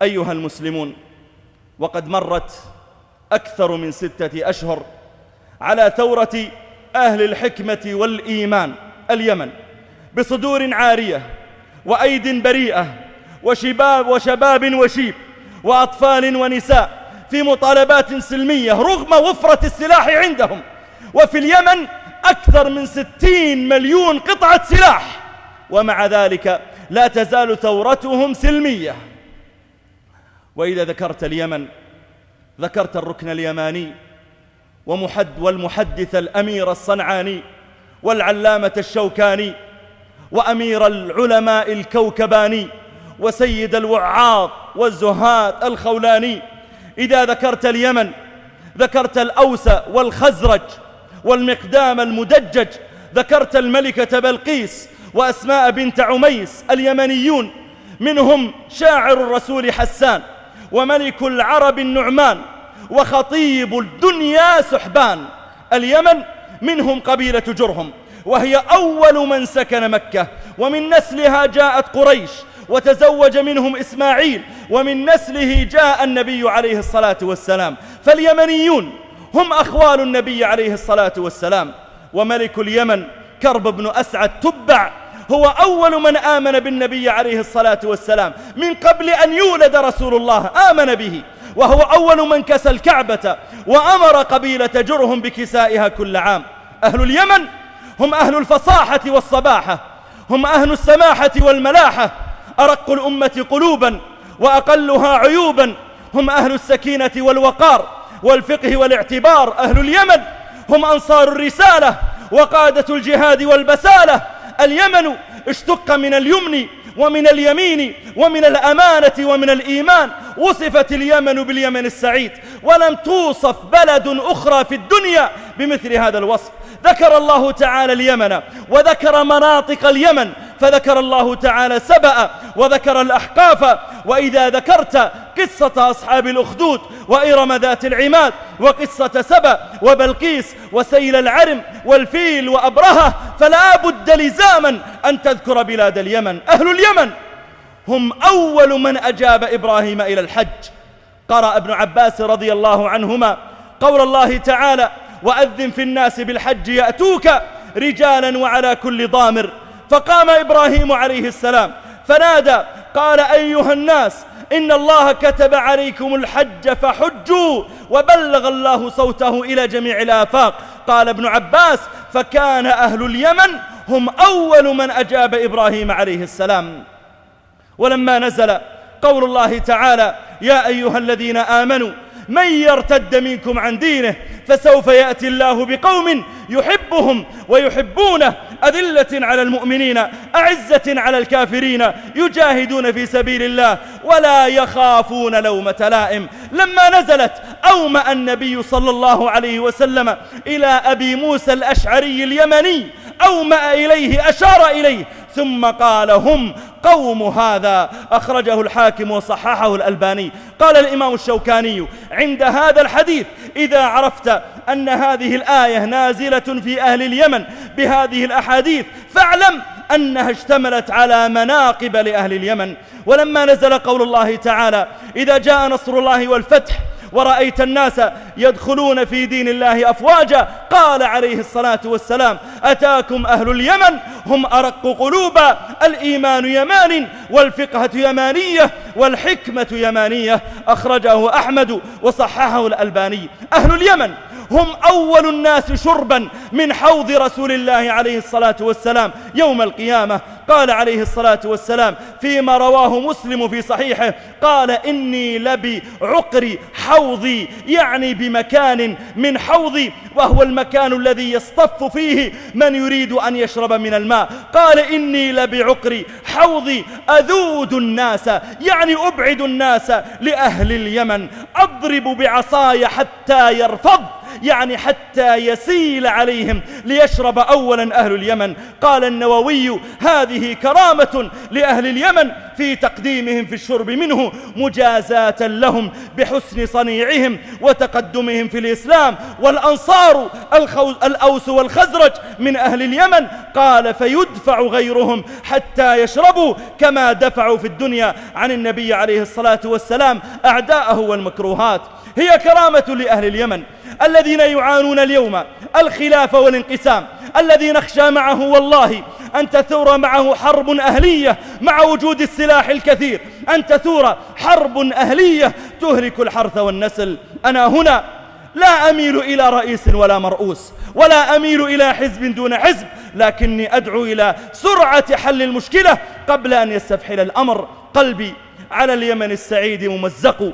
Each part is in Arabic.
أيها المسلمون، وقد مرت أكثر من 6 أشهر على ثورة أهل الحكمة والإيمان اليمن بصدور عارية وأيد بريئة وشباب وشيب وأطفال ونساء في مطالبات سلمية رغم وفرة السلاح عندهم. وفي اليمن أكثر من 60 مليون قطعة سلاح، ومع ذلك لا تزال ثورتهم سلمية. وإذا ذكرت اليمن ذكرت الركن اليماني والمحدث الأمير الصنعاني والعلامة الشوكاني وأمير العلماء الكوكباني وسيد الوعاظ والزهاد الخولاني. إذا ذكرت اليمن ذكرت الأوس والخزرج والمقدام المدجج، ذكرت الملكة بلقيس وأسماء بنت عميس. اليمنيون منهم شاعر الرسول حسان وملك العرب النعمان وخطيب الدنيا سحبان. اليمن منهم قبيلة جرهم، وهي أول من سكن مكة، ومن نسلها جاءت قريش وتزوج منهم إسماعيل، ومن نسله جاء النبي عليه الصلاة والسلام. فاليمنيون هم أخوال النبي عليه الصلاة والسلام. وملك اليمن كرب بن أسعد تبع هو أول من آمن بالنبي عليه الصلاة والسلام من قبل أن يولد رسول الله، آمن به، وهو أول من كسى الكعبة وأمر قبيلة جرهم بكسائها كل عام. أهل اليمن هم أهل الفصاحة والصباحة، هم أهل السماحة والملاحة، أرق الأمة قلوبا وأقلها عيوبا، هم أهل السكينة والوقار والفقه والاعتبار. أهل اليمن هم أنصار الرسالة وقادة الجهاد والبسالة. اليمن اشتق من اليمن ومن اليمين ومن الأمانة ومن الإيمان. وصفت اليمن باليمن السعيد، ولم توصف بلد أخرى في الدنيا بمثل هذا الوصف. ذكر الله تعالى اليمن وذكر مناطق اليمن، فذكر الله تعالى سبأ وذكر الأحقاف. وإذا ذكرت قصة أصحاب الأخدود وإرم ذات العماد وقصة سبأ وبلقيس وسيل العرم والفيل وأبرهة، فلا بد لزاما أن تذكر بلاد اليمن. أهل اليمن هم أول من أجاب إبراهيم إلى الحج. قرأ ابن عباس رضي الله عنهما قول الله تعالى: وأذن في الناس بالحج يأتوك رجالا وعلى كل ضامر. فقام إبراهيم عليه السلام فنادى قال: أيها الناس، إن الله كتب عليكم الحج فحجوا، وبلغ الله صوته إلى جميع الآفاق. قال ابن عباس: فكان أهل اليمن هم أول من أجاب إبراهيم عليه السلام. ولما نزل قول الله تعالى: يا أيها الذين آمنوا من يرتد منكم عن دينه فسوف يأتي الله بقوم يحبهم ويحبونه أذلة على المؤمنين أعزة على الكافرين يجاهدون في سبيل الله ولا يخافون لومة لائم. لما نزلت أومأ النبي صلى الله عليه وسلم إلى أبي موسى الأشعري اليمني، أومأ إليه، أشار إليه، ثم قال: هم قوم هذا. أخرجه الحاكم وصححه الألباني. قال الإمام الشوكاني عند هذا الحديث: إذا عرفت أن هذه الآية نازلة في أهل اليمن بهذه الأحاديث فاعلم أنها اشتملت على مناقب لأهل اليمن. ولما نزل قول الله تعالى: إذا جاء نصر الله والفتح ورأيت الناس يدخلون في دين الله أفواجا، قال عليه الصلاة والسلام: أتاكم أهل اليمن هم أرق قلوبا، الإيمان يمان والفقهة يمانية والحكمة يمانية. أخرجه أحمد وصححه الألباني. أهل اليمن هم أول الناس شربا من حوض رسول الله عليه الصلاة والسلام يوم القيامة. قال عليه الصلاة والسلام فيما رواه مسلم في صحيحه: قال: إني لبعقر حوضي، يعني بمكان من حوضي، وهو المكان الذي يصطف فيه من يريد أن يشرب من الماء. قال: إني لبعقر حوضي أذود الناس، يعني أبعد الناس لأهل اليمن، أضرب بعصاي حتى يرفض يعني حتى يسيل عليهم ليشرب أولا أهل اليمن. قال النووي: هذه كرامة لأهل اليمن في تقديمهم في الشرب منه مجازاة لهم بحسن صنيعهم وتقدمهم في الإسلام. والأنصار الأوس والخزرج من أهل اليمن، قال: فيدفع غيرهم حتى يشربوا كما دفعوا في الدنيا عن النبي عليه الصلاة والسلام أعداءه والمكروهات. هي كرامة لأهل اليمن الذين يعانون اليوم الخلاف والانقسام، الذي نخشى معه والله أن تثور معه حرب أهلية مع وجود السلاح الكثير، أن تثور حرب أهلية تهلك الحرث والنسل. أنا هنا لا أميل إلى رئيس ولا مرؤوس، ولا أميل إلى حزب دون حزب، لكني أدعو إلى سرعة حل المشكلة قبل أن يستفحل الأمر. قلبي على اليمن السعيد ممزق،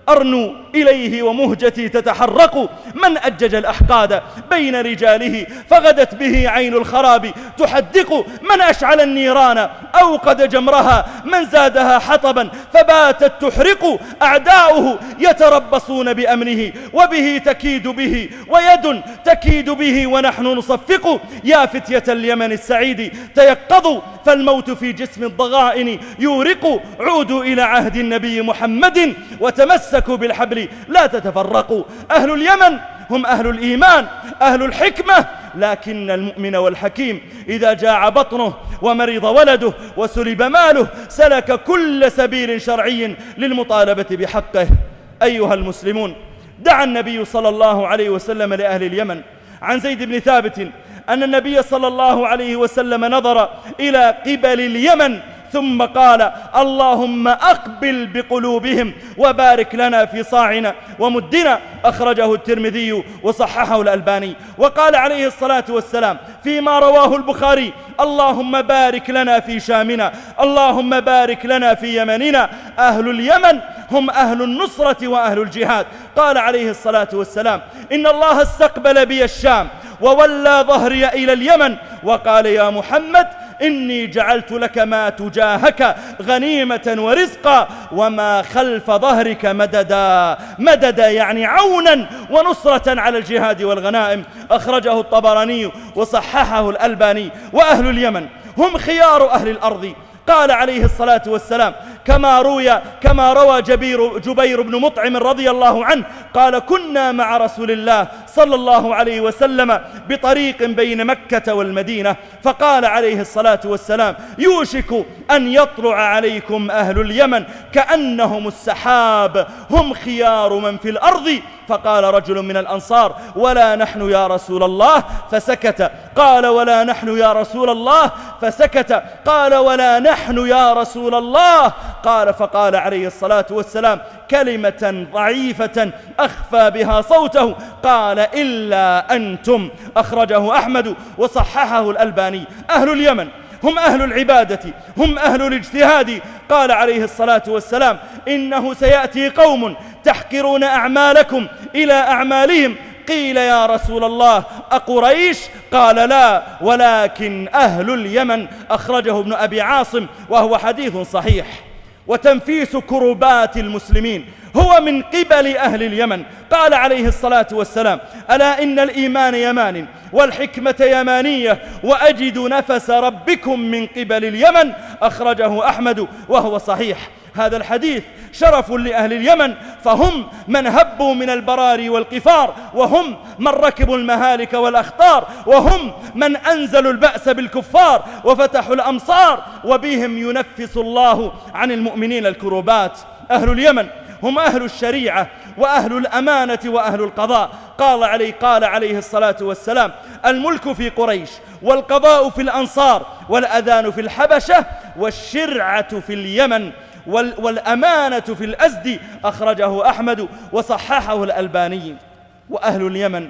أرنو إليه ومهجتي تتحرق. من أجج الأحقاد بين رجاله فغدت به عين الخراب تحدق. من أشعل النيران أوقد جمرها، من زادها حطبا فباتت تحرق. أعداؤه يتربصون بأمنه وبه تكيد به ويد تكيد به ونحن نصفق. يا فتية اليمن السعيد تيقظوا، فالموت في جسم الضغائن يورق. عودوا إلى عهد النبي محمد وتمسكوا بالحبل لا تتفرقوا. أهل اليمن هم أهل الإيمان، أهل الحكمة، لكن المؤمن والحكيم إذا جاع بطنه ومرض ولده وسلب ماله سلك كل سبيل شرعي للمطالبة بحقه. أيها المسلمون، دعا النبي صلى الله عليه وسلم لأهل اليمن. عن زيد بن ثابت أن النبي صلى الله عليه وسلم نظر إلى قبل اليمن ثم قال: اللهم أقبل بقلوبهم وبارك لنا في صاعنا ومدنا. أخرجه الترمذي وصححه الألباني. وقال عليه الصلاة والسلام فيما رواه البخاري: اللهم بارك لنا في شامنا، اللهم بارك لنا في يمننا. أهل اليمن هم أهل النصرة وأهل الجهاد. قال عليه الصلاة والسلام: إن الله استقبل بي الشام وولى ظهري إلى اليمن، وقال: يا محمد إني جعلت لك ما تجاهك غنيمة ورزقا وما خلف ظهرك مددا. مددا يعني عونا ونصرة على الجهاد والغنائم. أخرجه الطبراني وصححه الألباني. وأهل اليمن هم خيار أهل الأرض. قال عليه الصلاة والسلام كما روى جبير بن مطعم رضي الله عنه قال: كنا مع رسول الله صلى الله عليه وسلم بطريق بين مكة والمدينة، فقال عليه الصلاة والسلام: يوشك أن يطلع عليكم أهل اليمن كأنهم السحاب، هم خيار من في الأرض. فقال رجل من الأنصار: ولا نحن يا رسول الله، فسكت. قال: ولا نحن يا رسول الله، فسكت. قال: ولا نحن يا رسول الله. فقال عليه الصلاة والسلام كلمة ضعيفة أخفى بها صوته، قال: إلا أنتم. أخرجه أحمد وصححه الألباني. أهل اليمن هم أهل العبادة، هم أهل الاجتهاد. قال عليه الصلاة والسلام: إنه سيأتي قوم تحقرون أعمالكم إلى أعمالهم. قيل: يا رسول الله أقريش؟ قال: لا، ولكن أهل اليمن. أخرجه ابن أبي عاصم وهو حديث صحيح. وتنفيس كربات المسلمين هو من قبل أهل اليمن. قال عليه الصلاة والسلام: ألا إن الإيمان يمان والحكمة يمانية وأجد نفس ربكم من قبل اليمن. أخرجه أحمد وهو صحيح. هذا الحديث شرف لأهل اليمن، فهم من هبوا من البراري والقفار، وهم من ركبوا المهالك والأخطار، وهم من أنزلوا البأس بالكفار وفتحوا الأمصار، وبهم ينفس الله عن المؤمنين الكربات. أهل اليمن هم أهل الشريعة وأهل الأمانة وأهل القضاء. قال عليه الصلاة والسلام: الملك في قريش، والقضاء في الأنصار، والأذان في الحبشة، والشرعة في اليمن، والأمانة في الأزد. أخرجه أحمد وصححه الألباني. وأهل اليمن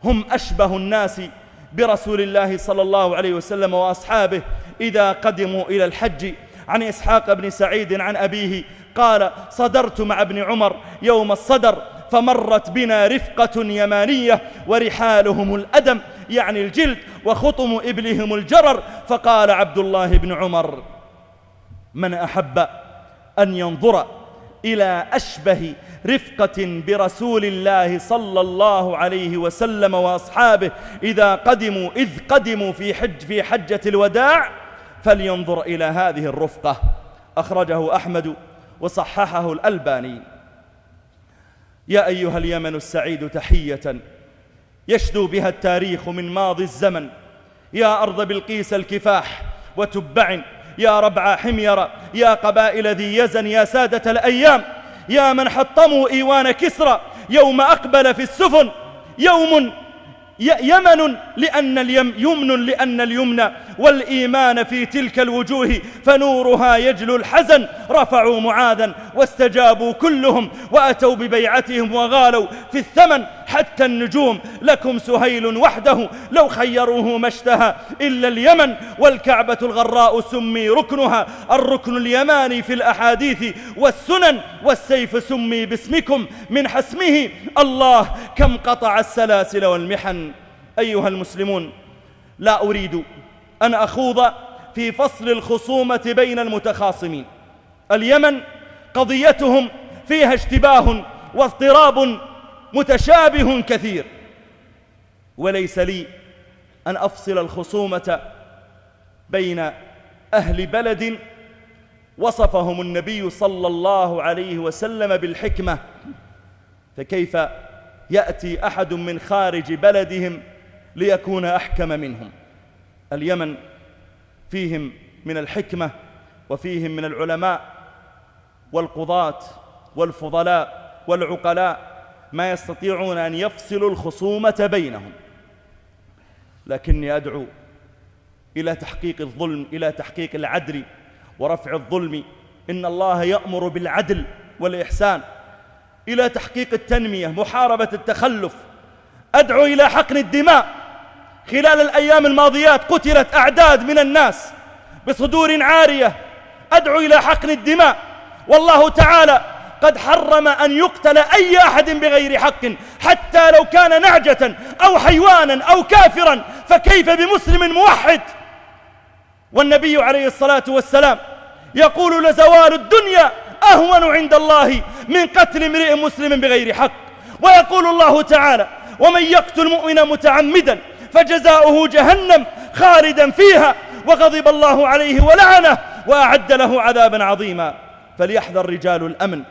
هم أشبه الناس برسول الله صلى الله عليه وسلم وأصحابه إذا قدموا إلى الحج. عن إسحاق بن سعيد عن أبيه قال: صدرت مع ابن عمر يوم الصدر، فمرت بنا رفقة يمانية ورحالهم الأدم يعني الجلد، وخطم إبلهم الجرر. فقال عبد الله بن عمر: من أحب أن ينظر إلى أشبه رفقة برسول الله صلى الله عليه وسلم وأصحابه إذ قدموا في حجة الوداع، فلينظر إلى هذه الرفقة. أخرجه أحمد وصححه الألباني. يا أيها اليمن السعيد تحية يشدو بها التاريخ من ماضي الزمن، يا أرض بلقيس الكفاح وتبع، يا ربع حمير، يا قبائل ذي يزن، يا سادة الأيام، يا من حطموا إيوان كسرى يوم أقبل في السفن، يوم يمن لأن اليمن والإيمان في تلك الوجوه فنورها يجلو الحزن. رفعوا معاذا واستجابوا كلهم وأتوا ببيعتهم وغالوا في الثمن، حتى النجوم لكم سهيل وحده لو خيروه ما اشتهى إلا اليمن، والكعبة الغراء سمي ركنها الركن اليماني في الأحاديث والسنن، والسيف سمي باسمكم من حسمه، الله كم قطع السلاسل والمحن. أيها المسلمون، لا أريد أن أخوض في فصل الخصومة بين المتخاصمين. اليمن قضيتهم فيها اشتباه واضطراب متشابه كثير، وليس لي أن أفصل الخصومة بين أهل بلد وصفهم النبي صلى الله عليه وسلم بالحكمة، فكيف يأتي أحد من خارج بلدهم ليكون أحكم منهم؟ اليمن فيهم من الحكمة وفيهم من العلماء والقضاة والفضلاء والعقلاء ما يستطيعون أن يفصلوا الخصومة بينهم، لكني أدعو إلى تحقيق الظلم، إلى تحقيق العدل ورفع الظلم. إن الله يأمر بالعدل والإحسان، إلى تحقيق التنمية، محاربة التخلف. أدعو إلى حقن الدماء. خلال الأيام الماضيات قتلت أعداد من الناس بصدور عارية. أدعو إلى حقن الدماء، والله تعالى قد حرم أن يقتل أي أحد بغير حق، حتى لو كان نعجة أو حيوانا أو كافرا، فكيف بمسلم موحد؟ والنبي عليه الصلاة والسلام يقول: لزوال الدنيا أهون عند الله من قتل امرئ مسلم بغير حق. ويقول الله تعالى: ومن يقتل مؤمنا متعمدا فجزاؤه جهنم خالدا فيها وغضب الله عليه ولعنه وأعد له عذابا عظيما. فليحذر رجال الأمن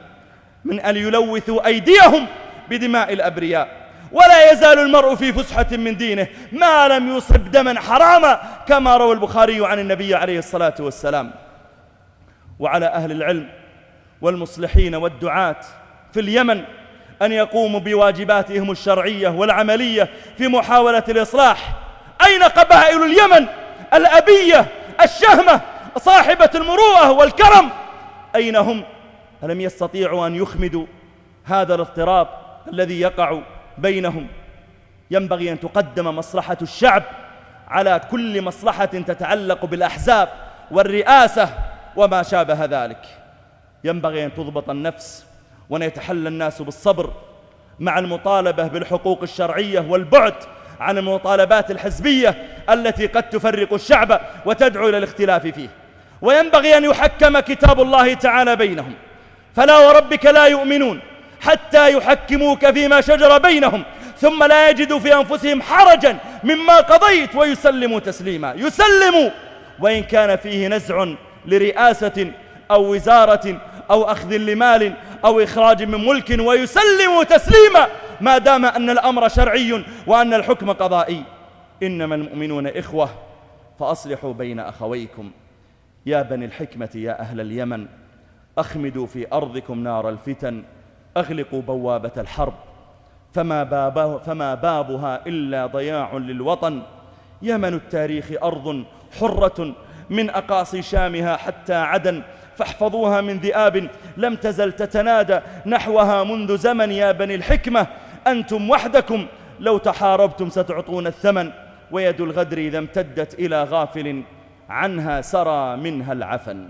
من أن يلوثوا أيديهم بدماء الأبرياء. ولا يزال المرء في فسحة من دينه ما لم يصب دما حراما، كما روى البخاري عن النبي عليه الصلاة والسلام. وعلى أهل العلم والمصلحين والدعاة في اليمن أن يقوموا بواجباتهم الشرعية والعملية في محاولة الإصلاح. أين قبائل اليمن الأبية الشهمة صاحبة المروءة والكرم؟ أين هم؟ ألم يستطيعوا أن يخمدوا هذا الاضطراب الذي يقع بينهم؟ ينبغي أن تقدم مصلحة الشعب على كل مصلحة تتعلق بالأحزاب والرئاسة وما شابه ذلك. ينبغي أن تضبط النفس وأن يتحلى الناس بالصبر مع المطالبة بالحقوق الشرعية والبعد عن المطالبات الحزبية التي قد تفرق الشعب وتدعو إلى الاختلاف فيه. وينبغي أن يحكم كتاب الله تعالى بينهم، فلا وربك لا يؤمنون حتى يحكموك فيما شجر بينهم ثم لا يجدوا في أنفسهم حرجا مما قضيت ويسلموا تسليما. يسلموا وإن كان فيه نزع لرئاسة أو وزارة أو أخذ لمال أو إخراج من ملك، ويسلموا تسليما ما دام أن الأمر شرعي وأن الحكم قضائي. إنما المؤمنون إخوة فأصلحوا بين أخويكم. يا بني الحكمة يا أهل اليمن، أخمدوا في أرضكم نار الفتن، أغلقوا بوابة الحرب، فما بابها إلا ضياع للوطن. يمن التاريخ أرض حرة من أقاصي شامها حتى عدن، فاحفظوها من ذئاب لم تزل تتنادى نحوها منذ زمن. يا بني الحكمة أنتم وحدكم لو تحاربتم ستعطون الثمن، ويد الغدر إذا امتدت إلى غافل عنها سرى منها العفن.